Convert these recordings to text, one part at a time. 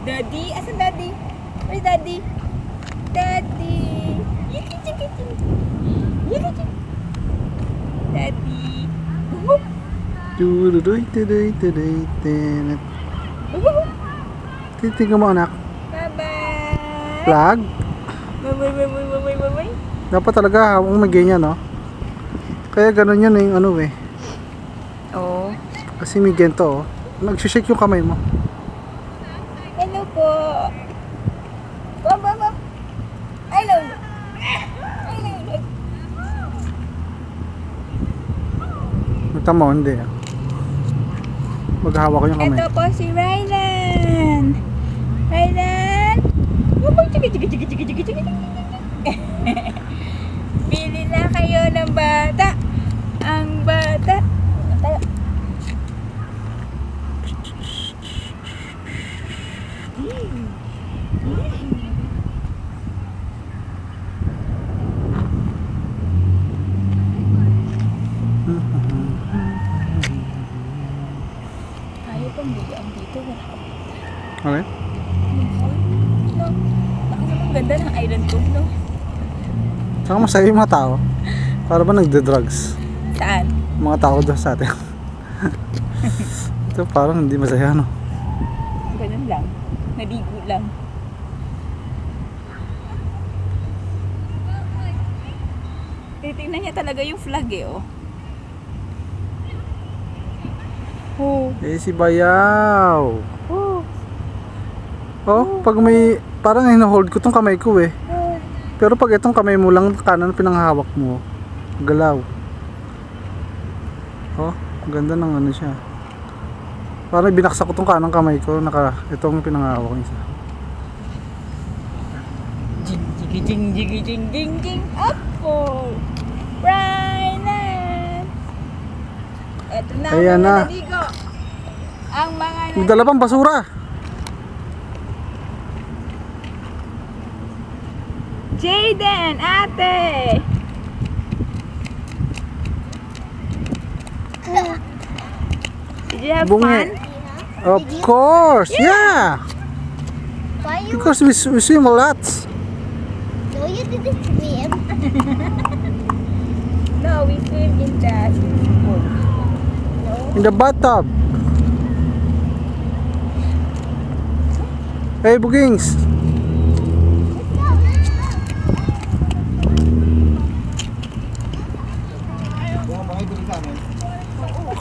Daddy? Asan daddy? Where's daddy? Daddy! Yikichikiching! Yikiching! Daddy! Whoop! Tududoy, tudoy, tudoy, tenet. Whoop! Titignan mo anak. Bye-bye! Flag? Bye-bye! Dapat talaga habang may ganyan, no? Kaya ganun yun yung ano eh. Oo. Kasi may ganito, oh. Nagsishake yung kamay mo. Hello po! Baba! Hello! Hello! Mata mo, hindi. Maghahawak ko yung kamay. Ito po si Rylan! Rylan! Pili na kayo ng bata! Ang bata! Tayo! Ayaw pang bugaan dito. Okay? No? Baka naman ganda ng island ko, no? Saka masaya yung mga tao. Para ba nagde-drugs? Saan? Mga tao doon sa atin. Ito parang hindi masaya, no? Ganun lang. Naligo lang. Titignan niya talaga yung flag eh, oh. Oh. Eh, si Bayaw. Oh. Oh, pag may... Parang hinahold ko tong kamay ko eh. Oh. Pero pag itong kamay mo lang kanan pinanghawak mo, galaw. Oh, ganda ng ano siya. Parang binaksak ko tong kanang kamay ko, itong pinanghawak isa. Jing up po. Rylan. Eto na ang Ayan mga na. naligo. Ang mga May dala pang basura. Jaden, ate. Did you have Bungi. fun? Of course, yeah. Why you? Because we swim a lot. No, you didn't swim. No, we swim in the swimming pool. No. In the bathtub. Hey, Bugings.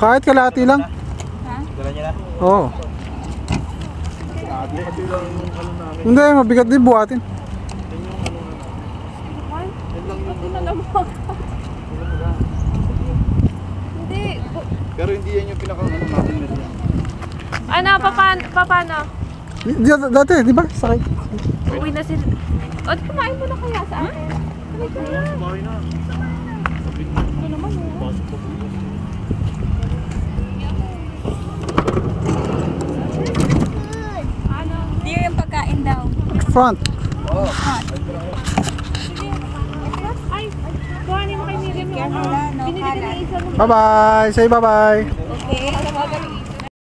Kahit kalahati lang. Ha? Oo. Hindi, mabigat din buhatin. Hindi. Pero hindi yan yung pinaka-ano natin na yan. Ano, paano? Dati, di ba? Sakay. Uwi na sila. O, kumain mo na kaya sa akin? Kumain na. Ito naman eh. Pasok po bukas. Ano? Dear yung pagkain daw. Front. Ay, kuhanin mo kay Miriam yung ano. Careful, no? Binili ka ni Isa nung Bye-bye. Say bye-bye. Okay.